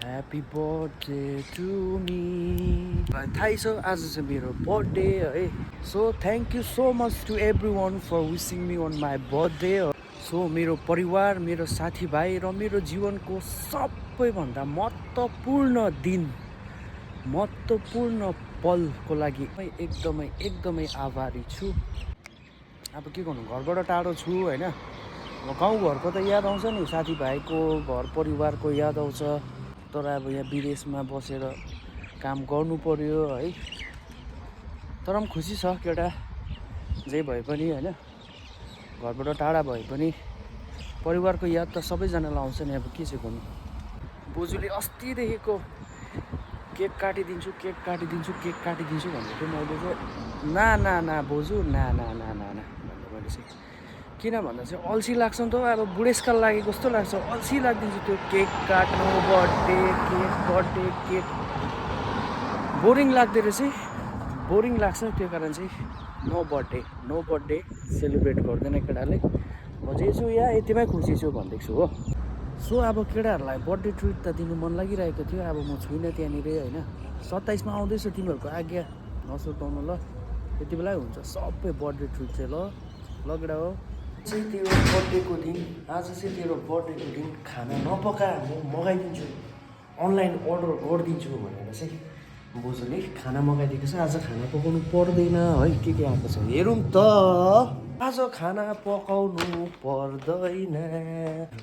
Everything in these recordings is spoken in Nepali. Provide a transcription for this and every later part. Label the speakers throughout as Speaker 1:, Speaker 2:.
Speaker 1: Happy birthday to me. थाहै छ आज चाहिँ मेरो बर्थडे है। So thank you so much to everyone for wishing me on my birthday. So मेरो परिवार, मेरो साथीभाइ र मेरो जीवनको सबैभन्दा महत्त्वपूर्ण पलको लागि एकदमै आभारी छु। अब के गर्नु, घरबाट टाढो छु होइन। अब गाउँघरको त याद आउँछ नि, साथीभाइको घर परिवारको याद आउँछ। तर अब यहाँ विदेशमा बसेर काम गर्नु पर्यो है। तर पनि खुसी छ केटा, जे भए पनि होइन। घरबाट टाढा भए पनि परिवारको याद त सबैजनालाई आउँछ नि। अब के चाहिँ गर्नु, बोजूले अस्तिदेखिको केक काटिदिन्छु भन्दै थियो। मैले चाहिँ ना बोजू ना भन्दा मैले चाहिँ किन भन्दा चाहिँ अल्छी लाग्छ नि त। अब बुढेसकाल लागेको जस्तो लाग्छ, अल्छी लागिदिन्छु त्यो केक काट्नु, बर्थडे केक बोरिङ लाग्छ। त्यो कारण चाहिँ नो बर्थडे सेलिब्रेट गर्दैन केटाले। म जे छु यहाँ यतिमै खुसी छु भन्दैछु छु हो। सो अब केटाहरूलाई बर्थडे ट्रिट त दिनु मन लागिरहेको थियो। अब म छुइनँ त्यहाँनिर होइन। 27मा आउँदैछ, तिमीहरूको आज्ञा नसुर्ताउनु ल। त्यति बेलै हुन्छ सबै बर्थडे ट्रिट चाहिँ ल केटा हो। आज चाहिँ तेरो बर्थडेको दिन खाना नपका, म मगाइदिन्छु, अनलाइन अर्डर गरिदिन्छु भनेर चाहिँ बोजूले खाना मगाइदिएको छ। आज खाना पकाउनु पर्दैन है। के आएको छ हेरौँ त। आज खाना पकाउनु पर्दैन,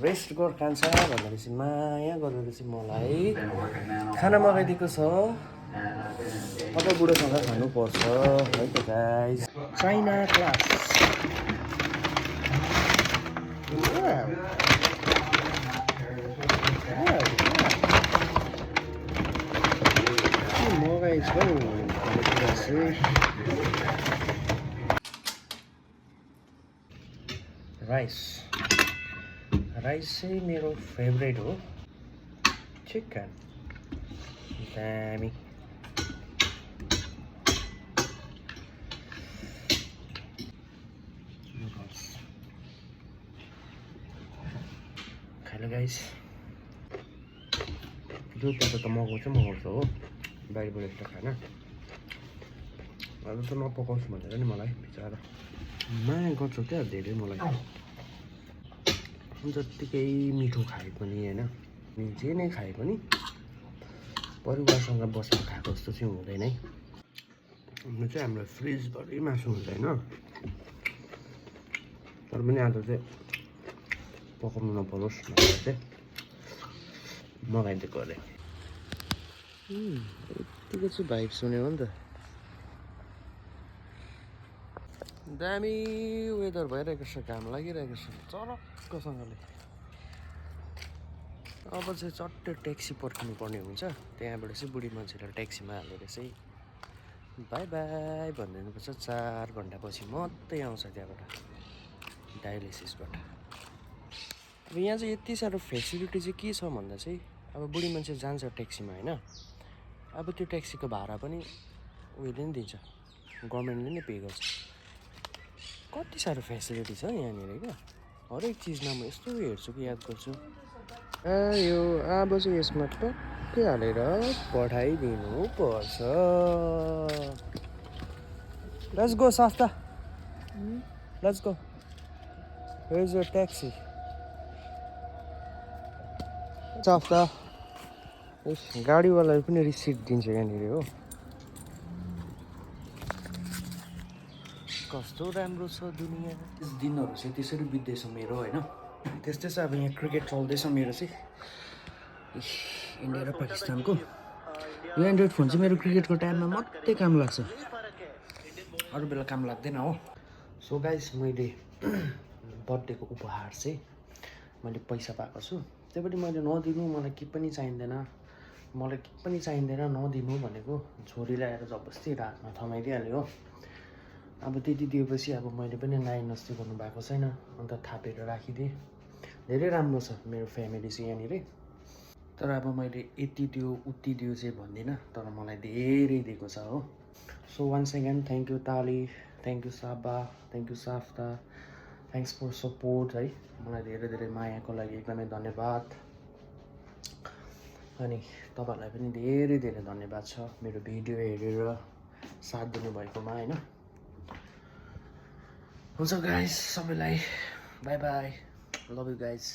Speaker 1: रेस्ट गर कान्छा भनेर चाहिँ माया गरेर चाहिँ मलाई खाना मगाइदिएको छ। अब बुढोसँग खानुपर्छ है त गाइस। चाइना क्लास मगाएछ हौ खानेकुरा चाहिँ। राइस चाहिँ मेरो फेभरेट हो। चिकन दामी। खाइलो गाइस। दुधबाट त मगाउँछ हो बाहिरबाट यस्तो खाना। अब त नपकाउँछु भनेर नि मलाई बिचरा माया गर्छ क्या धेरै मलाई। जत्तिकै मिठो खाए पनि होइन, जे नै खाए पनि परिवारसँग बसेर खाएको जस्तो चाहिँ हुँदैन है। हाम्रो चाहिँ हाम्रो फ्रिजभरि मासु हुँदैन। तर पनि आज चाहिँ पकाउनु नपरोस् भनेर चाहिँ मगाइदिएको अरे। यतिको चाहिँ भाइब सुन्यो हो नि त। दामी वेदर भइरहेको छ, घाम लागिरहेको छ चरक्कसँगले। अब चाहिँ चट्टै ट्याक्सी पर्खिनु पर्ने हुन्छ। त्यहाँबाट चाहिँ बुढी मान्छेलाई ट्याक्सीमा हालेर चाहिँ बाई बाई भनिदिनुपर्छ। 4 घन्टापछि मात्रै आउँछ त्यहाँबाट, डायलिसिसबाट। अब यहाँ चाहिँ यति साह्रो फेसिलिटी चाहिँ के छ भन्दा चाहिँ अब बुढी मान्छे जान्छ ट्याक्सीमा होइन। अब त्यो ट्याक्सीको भाडा पनि उयोले नि दिन्छ, गभर्मेन्टले नै पे गर्छ। कति साह्रो फेसिलिटी छ यहाँनिर क्या। हरेक चिजमा म यस्तो हेर्छु कि याद गर्छु। यो अब चाहिँ यसमा टक्कै हालेर पठाइदिनु पर्छ। लेट्स गो साफ्ता, let's go. Here is your taxi साफ्ता। गाडीवालाले पनि रिसिट दिन्छ यहाँनिर हो। कस्तो राम्रो छ दुनियाँ। दिनहरू चाहिँ त्यसरी बित्दैछ मेरो होइन। त्यस्तै छ। अब यहाँ क्रिकेट चल्दैछ मेरो चाहिँ, इन्डिया र पाकिस्तानको। यो एन्ड्रोइड फोन चाहिँ मेरो क्रिकेटको टाइममा मात्रै काम लाग्छ, अरू बेला काम लाग्दैन हो। सो गाइस, मैले बर्थडेको उपहार चाहिँ मैले पैसा पाएको छु। त्यही पनि मैले नदिनु, मलाई के पनि चाहिँदैन नदिनु भनेको छोरीलाई आएर जबरजस्ती हातमा थमाइदिइहाल्यो हो। अब त्यति दिएपछि अब मैले पनि नाइ नस्ती गर्नु भएको छैन, अन्त थापेर राखिदिएँ। धेरै राम्रो छ मेरो फ्यामिली चाहिँ यहाँनिर। तर अब मैले यति दियो उति दियो चाहिँ भन्दिनँ, तर मलाई धेरै दिएको छ हो। So once again thank you Tali, thank you Saba, thank you Safta, thanks for support है। मलाई धेरै मायाको लागि एकदमै धन्यवाद। अनि तपाईँहरूलाई पनि धेरै धेरै धन्यवाद छ मेरो भिडियो हेरेर साथ दिनुभएकोमा होइन। हुन्छ गाइस, सबैलाई by by, love you guys.